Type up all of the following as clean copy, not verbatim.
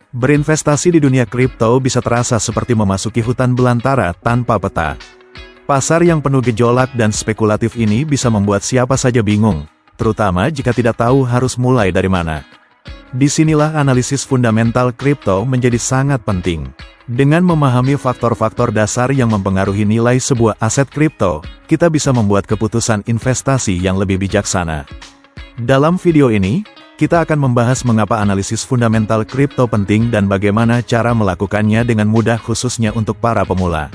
Berinvestasi di dunia kripto bisa terasa seperti memasuki hutan belantara tanpa peta. Pasar yang penuh gejolak dan spekulatif ini bisa membuat siapa saja bingung, terutama jika tidak tahu harus mulai dari mana. Disinilah analisis fundamental kripto menjadi sangat penting. Dengan memahami faktor-faktor dasar yang mempengaruhi nilai sebuah aset kripto, kita bisa membuat keputusan investasi yang lebih bijaksana. Dalam video ini, kita akan membahas mengapa analisis fundamental kripto penting dan bagaimana cara melakukannya dengan mudah khususnya untuk para pemula.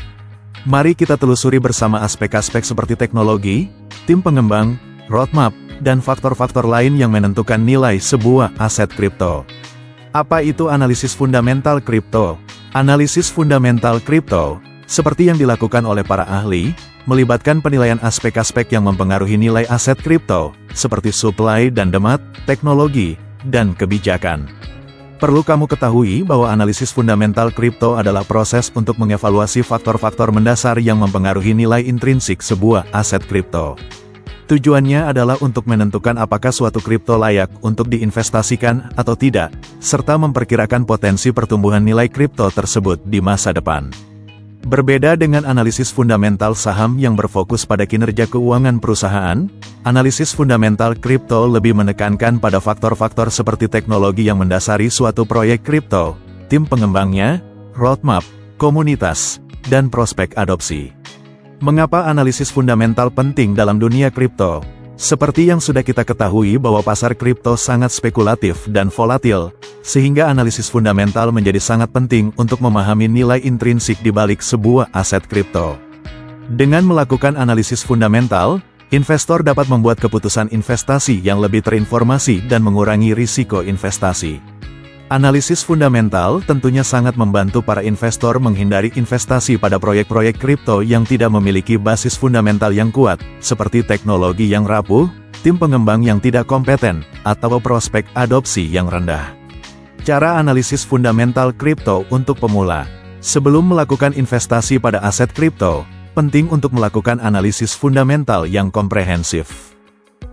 Mari kita telusuri bersama aspek-aspek seperti teknologi, tim pengembang, roadmap, dan faktor-faktor lain yang menentukan nilai sebuah aset kripto. Apa itu analisis fundamental kripto? Analisis fundamental kripto, seperti yang dilakukan oleh para ahli, melibatkan penilaian aspek-aspek yang mempengaruhi nilai aset kripto, seperti supply dan demand, teknologi, dan kebijakan. Perlu kamu ketahui bahwa analisis fundamental kripto adalah proses untuk mengevaluasi faktor-faktor mendasar yang mempengaruhi nilai intrinsik sebuah aset kripto. Tujuannya adalah untuk menentukan apakah suatu kripto layak untuk diinvestasikan atau tidak, serta memperkirakan potensi pertumbuhan nilai kripto tersebut di masa depan. Berbeda dengan analisis fundamental saham yang berfokus pada kinerja keuangan perusahaan, analisis fundamental kripto lebih menekankan pada faktor-faktor seperti teknologi yang mendasari suatu proyek kripto, tim pengembangnya, roadmap, komunitas, dan prospek adopsi. Mengapa analisis fundamental penting dalam dunia kripto? Seperti yang sudah kita ketahui bahwa pasar kripto sangat spekulatif dan volatil, sehingga analisis fundamental menjadi sangat penting untuk memahami nilai intrinsik di balik sebuah aset kripto. Dengan melakukan analisis fundamental, investor dapat membuat keputusan investasi yang lebih terinformasi dan mengurangi risiko investasi. Analisis fundamental tentunya sangat membantu para investor menghindari investasi pada proyek-proyek kripto yang tidak memiliki basis fundamental yang kuat, seperti teknologi yang rapuh, tim pengembang yang tidak kompeten, atau prospek adopsi yang rendah. Cara analisis fundamental kripto untuk pemula. Sebelum melakukan investasi pada aset kripto, penting untuk melakukan analisis fundamental yang komprehensif.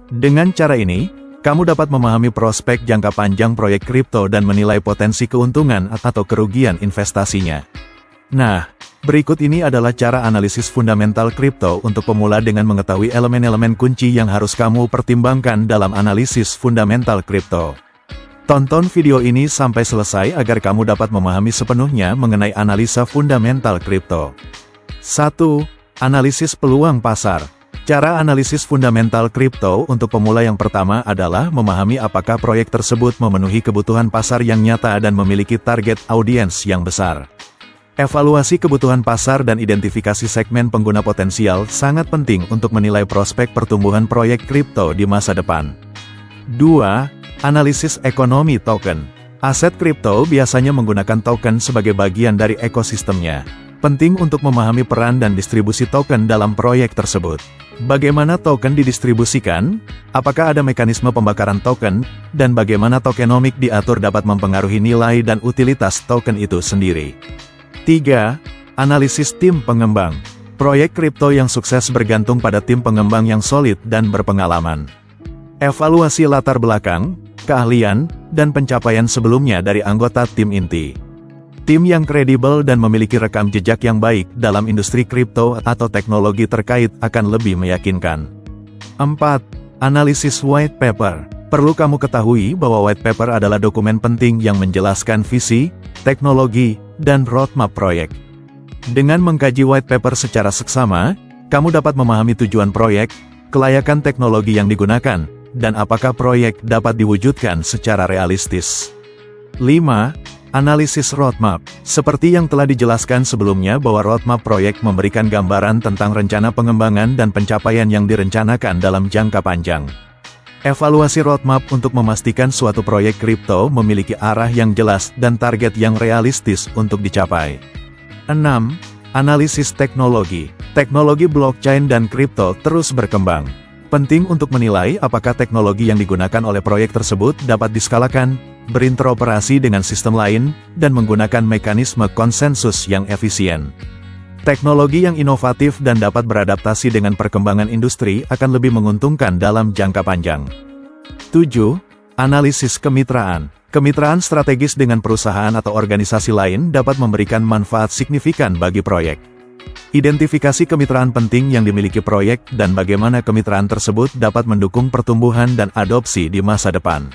Dengan cara ini, kamu dapat memahami prospek jangka panjang proyek kripto dan menilai potensi keuntungan atau kerugian investasinya. Nah, berikut ini adalah cara analisis fundamental kripto untuk pemula dengan mengetahui elemen-elemen kunci yang harus kamu pertimbangkan dalam analisis fundamental kripto. Tonton video ini sampai selesai agar kamu dapat memahami sepenuhnya mengenai analisa fundamental kripto. 1. Analisis peluang pasar. Cara analisis fundamental kripto untuk pemula yang pertama adalah memahami apakah proyek tersebut memenuhi kebutuhan pasar yang nyata dan memiliki target audiens yang besar. Evaluasi kebutuhan pasar dan identifikasi segmen pengguna potensial sangat penting untuk menilai prospek pertumbuhan proyek kripto di masa depan. 2. Analisis ekonomi token. Aset kripto biasanya menggunakan token sebagai bagian dari ekosistemnya. Penting untuk memahami peran dan distribusi token dalam proyek tersebut. Bagaimana token didistribusikan? Apakah ada mekanisme pembakaran token? Dan bagaimana tokenomik diatur dapat mempengaruhi nilai dan utilitas token itu sendiri. 3. Analisis tim pengembang. Proyek kripto yang sukses bergantung pada tim pengembang yang solid dan berpengalaman. Evaluasi latar belakang, keahlian, dan pencapaian sebelumnya dari anggota tim inti. Tim yang kredibel dan memiliki rekam jejak yang baik dalam industri kripto atau teknologi terkait akan lebih meyakinkan. 4. Analisis white paper. Perlu kamu ketahui bahwa white paper adalah dokumen penting yang menjelaskan visi, teknologi, dan roadmap proyek. Dengan mengkaji white paper secara seksama, kamu dapat memahami tujuan proyek, kelayakan teknologi yang digunakan, dan apakah proyek dapat diwujudkan secara realistis. 5. Analisis roadmap. Seperti yang telah dijelaskan sebelumnya bahwa roadmap proyek memberikan gambaran tentang rencana pengembangan dan pencapaian yang direncanakan dalam jangka panjang. Evaluasi roadmap untuk memastikan suatu proyek kripto memiliki arah yang jelas dan target yang realistis untuk dicapai. 6. Analisis teknologi. Teknologi blockchain dan kripto terus berkembang. Penting untuk menilai apakah teknologi yang digunakan oleh proyek tersebut dapat diskalakan, berinteroperasi dengan sistem lain, dan menggunakan mekanisme konsensus yang efisien. Teknologi yang inovatif dan dapat beradaptasi dengan perkembangan industri akan lebih menguntungkan dalam jangka panjang. 7. Analisis kemitraan. Kemitraan strategis dengan perusahaan atau organisasi lain dapat memberikan manfaat signifikan bagi proyek. Identifikasi kemitraan penting yang dimiliki proyek dan bagaimana kemitraan tersebut dapat mendukung pertumbuhan dan adopsi di masa depan.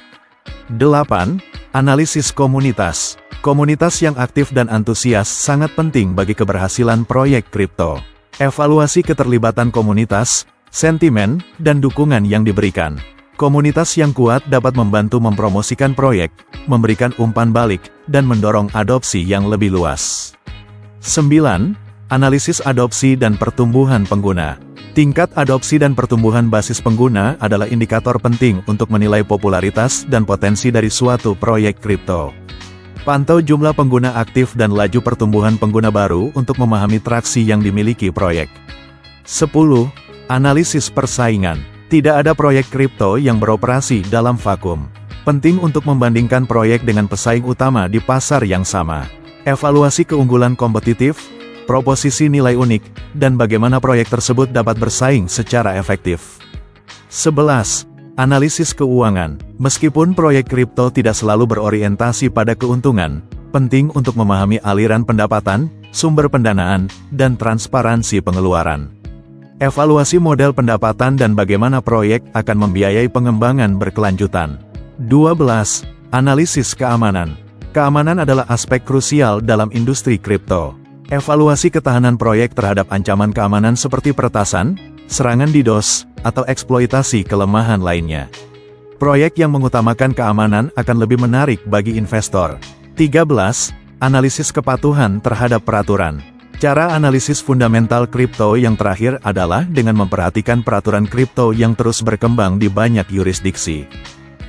8. Analisis komunitas. Komunitas yang aktif dan antusias sangat penting bagi keberhasilan proyek kripto. Evaluasi keterlibatan komunitas, sentimen, dan dukungan yang diberikan. Komunitas yang kuat dapat membantu mempromosikan proyek, memberikan umpan balik, dan mendorong adopsi yang lebih luas. 9. Analisis adopsi dan pertumbuhan pengguna. Tingkat adopsi dan pertumbuhan basis pengguna adalah indikator penting untuk menilai popularitas dan potensi dari suatu proyek kripto. Pantau jumlah pengguna aktif dan laju pertumbuhan pengguna baru untuk memahami traksi yang dimiliki proyek. 10. Analisis persaingan. Tidak ada proyek kripto yang beroperasi dalam vakum. Penting untuk membandingkan proyek dengan pesaing utama di pasar yang sama. Evaluasi keunggulan kompetitif, proposisi nilai unik, dan bagaimana proyek tersebut dapat bersaing secara efektif. 11. Analisis keuangan. Meskipun proyek kripto tidak selalu berorientasi pada keuntungan, penting untuk memahami aliran pendapatan, sumber pendanaan, dan transparansi pengeluaran. Evaluasi model pendapatan dan bagaimana proyek akan membiayai pengembangan berkelanjutan. 12. Analisis keamanan. Keamanan adalah aspek krusial dalam industri kripto. Evaluasi ketahanan proyek terhadap ancaman keamanan seperti peretasan, serangan DDoS, atau eksploitasi kelemahan lainnya. Proyek yang mengutamakan keamanan akan lebih menarik bagi investor. 13. Analisis kepatuhan terhadap peraturan. Cara analisis fundamental kripto yang terakhir adalah dengan memperhatikan peraturan kripto yang terus berkembang di banyak yurisdiksi.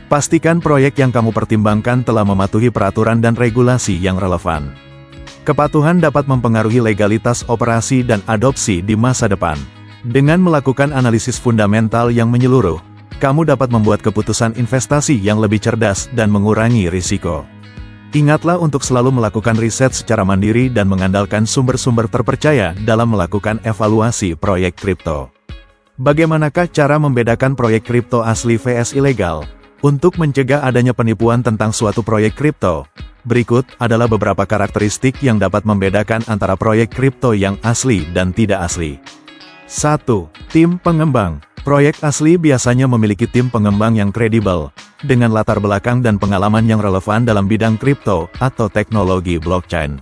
Pastikan proyek yang kamu pertimbangkan telah mematuhi peraturan dan regulasi yang relevan. Kepatuhan dapat mempengaruhi legalitas operasi dan adopsi di masa depan. Dengan melakukan analisis fundamental yang menyeluruh, kamu dapat membuat keputusan investasi yang lebih cerdas dan mengurangi risiko. Ingatlah untuk selalu melakukan riset secara mandiri dan mengandalkan sumber-sumber terpercaya dalam melakukan evaluasi proyek kripto. Bagaimanakah cara membedakan proyek kripto asli vs ilegal? Untuk mencegah adanya penipuan tentang suatu proyek kripto, berikut adalah beberapa karakteristik yang dapat membedakan antara proyek kripto yang asli dan tidak asli. 1. Tim pengembang. Proyek asli biasanya memiliki tim pengembang yang kredibel, dengan latar belakang dan pengalaman yang relevan dalam bidang kripto atau teknologi blockchain.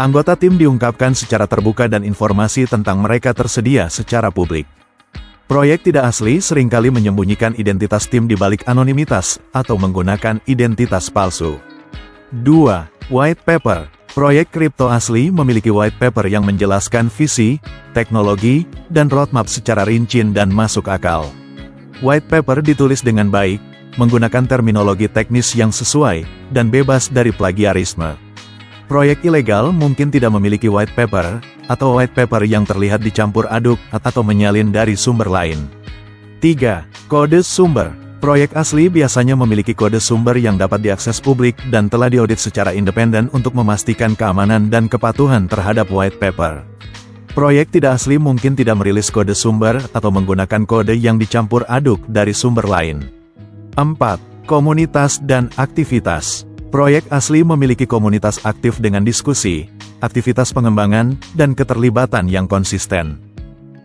Anggota tim diungkapkan secara terbuka dan informasi tentang mereka tersedia secara publik. Proyek tidak asli seringkali menyembunyikan identitas tim di balik anonimitas atau menggunakan identitas palsu. 2. White paper. Proyek kripto asli memiliki white paper yang menjelaskan visi, teknologi, dan roadmap secara rinci dan masuk akal. White paper ditulis dengan baik, menggunakan terminologi teknis yang sesuai, dan bebas dari plagiarisme. Proyek ilegal mungkin tidak memiliki white paper, atau white paper yang terlihat dicampur aduk atau menyalin dari sumber lain. 3. Kode sumber. Proyek asli biasanya memiliki kode sumber yang dapat diakses publik dan telah diaudit secara independen untuk memastikan keamanan dan kepatuhan terhadap white paper. Proyek tidak asli mungkin tidak merilis kode sumber atau menggunakan kode yang dicampur aduk dari sumber lain. 4. Komunitas dan aktivitas. Proyek asli memiliki komunitas aktif dengan diskusi, aktivitas pengembangan, dan keterlibatan yang konsisten.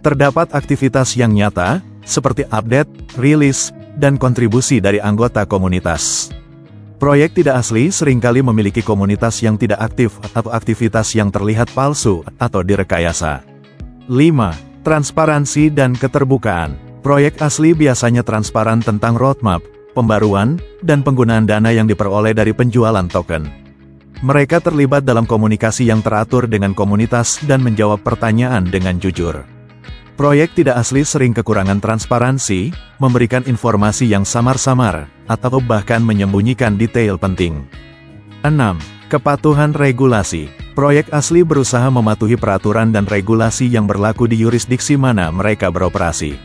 Terdapat aktivitas yang nyata, seperti update, rilis, dan kontribusi dari anggota komunitas. Proyek tidak asli seringkali memiliki komunitas yang tidak aktif atau aktivitas yang terlihat palsu atau direkayasa. 5. Transparansi dan keterbukaan. Proyek asli biasanya transparan tentang roadmap, pembaruan, dan penggunaan dana yang diperoleh dari penjualan token. Mereka terlibat dalam komunikasi yang teratur dengan komunitas dan menjawab pertanyaan dengan jujur. Proyek tidak asli sering kekurangan transparansi, memberikan informasi yang samar-samar, atau bahkan menyembunyikan detail penting. 6. Kepatuhan regulasi. Proyek asli berusaha mematuhi peraturan dan regulasi yang berlaku di yurisdiksi mana mereka beroperasi.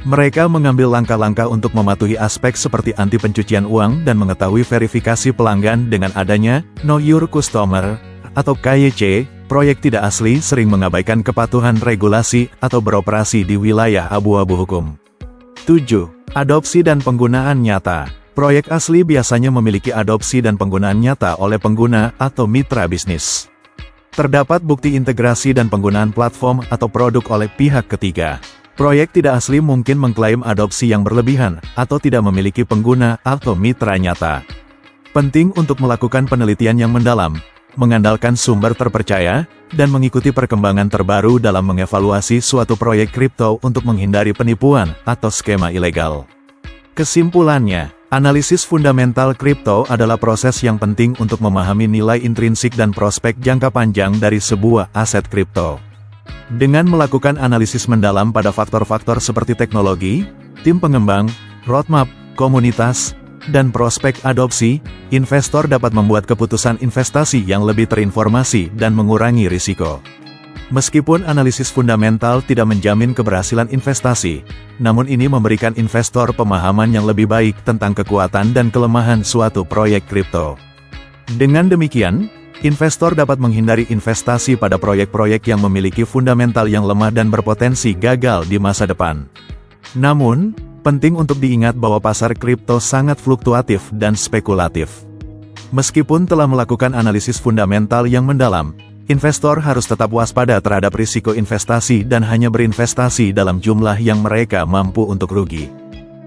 Mereka mengambil langkah-langkah untuk mematuhi aspek seperti anti pencucian uang dan mengetahui verifikasi pelanggan dengan adanya Know Your Customer, atau KYC. Proyek tidak asli sering mengabaikan kepatuhan regulasi atau beroperasi di wilayah abu-abu hukum. 7. Adopsi dan penggunaan nyata. Proyek asli biasanya memiliki adopsi dan penggunaan nyata oleh pengguna atau mitra bisnis. Terdapat bukti integrasi dan penggunaan platform atau produk oleh pihak ketiga. Proyek tidak asli mungkin mengklaim adopsi yang berlebihan atau tidak memiliki pengguna atau mitra nyata. Penting untuk melakukan penelitian yang mendalam, mengandalkan sumber terpercaya, dan mengikuti perkembangan terbaru dalam mengevaluasi suatu proyek kripto untuk menghindari penipuan atau skema ilegal. Kesimpulannya, analisis fundamental kripto adalah proses yang penting untuk memahami nilai intrinsik dan prospek jangka panjang dari sebuah aset kripto. Dengan melakukan analisis mendalam pada faktor-faktor seperti teknologi, tim pengembang, roadmap, komunitas, dan prospek adopsi, investor dapat membuat keputusan investasi yang lebih terinformasi dan mengurangi risiko. Meskipun analisis fundamental tidak menjamin keberhasilan investasi, namun ini memberikan investor pemahaman yang lebih baik tentang kekuatan dan kelemahan suatu proyek kripto. Dengan demikian, investor dapat menghindari investasi pada proyek-proyek yang memiliki fundamental yang lemah dan berpotensi gagal di masa depan. Namun, penting untuk diingat bahwa pasar kripto sangat fluktuatif dan spekulatif. Meskipun telah melakukan analisis fundamental yang mendalam, investor harus tetap waspada terhadap risiko investasi dan hanya berinvestasi dalam jumlah yang mereka mampu untuk rugi.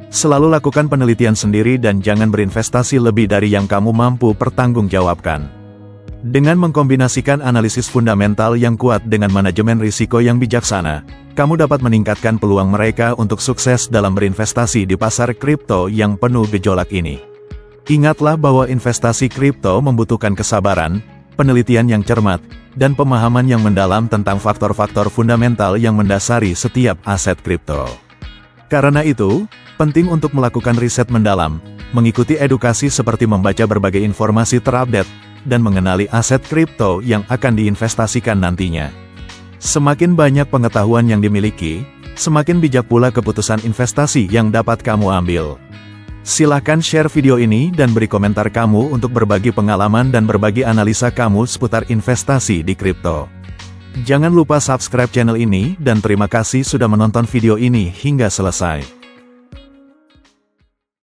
Selalu lakukan penelitian sendiri dan jangan berinvestasi lebih dari yang kamu mampu pertanggungjawabkan. Dengan mengkombinasikan analisis fundamental yang kuat dengan manajemen risiko yang bijaksana, kamu dapat meningkatkan peluang mereka untuk sukses dalam berinvestasi di pasar kripto yang penuh gejolak ini. Ingatlah bahwa investasi kripto membutuhkan kesabaran, penelitian yang cermat, dan pemahaman yang mendalam tentang faktor-faktor fundamental yang mendasari setiap aset kripto. Karena itu, penting untuk melakukan riset mendalam, mengikuti edukasi seperti membaca berbagai informasi terupdate, dan mengenali aset kripto yang akan diinvestasikan nantinya. Semakin banyak pengetahuan yang dimiliki, semakin bijak pula keputusan investasi yang dapat kamu ambil. Silahkan share video ini dan beri komentar kamu untuk berbagi pengalaman dan berbagi analisa kamu seputar investasi di kripto. Jangan lupa subscribe channel ini dan terima kasih sudah menonton video ini hingga selesai.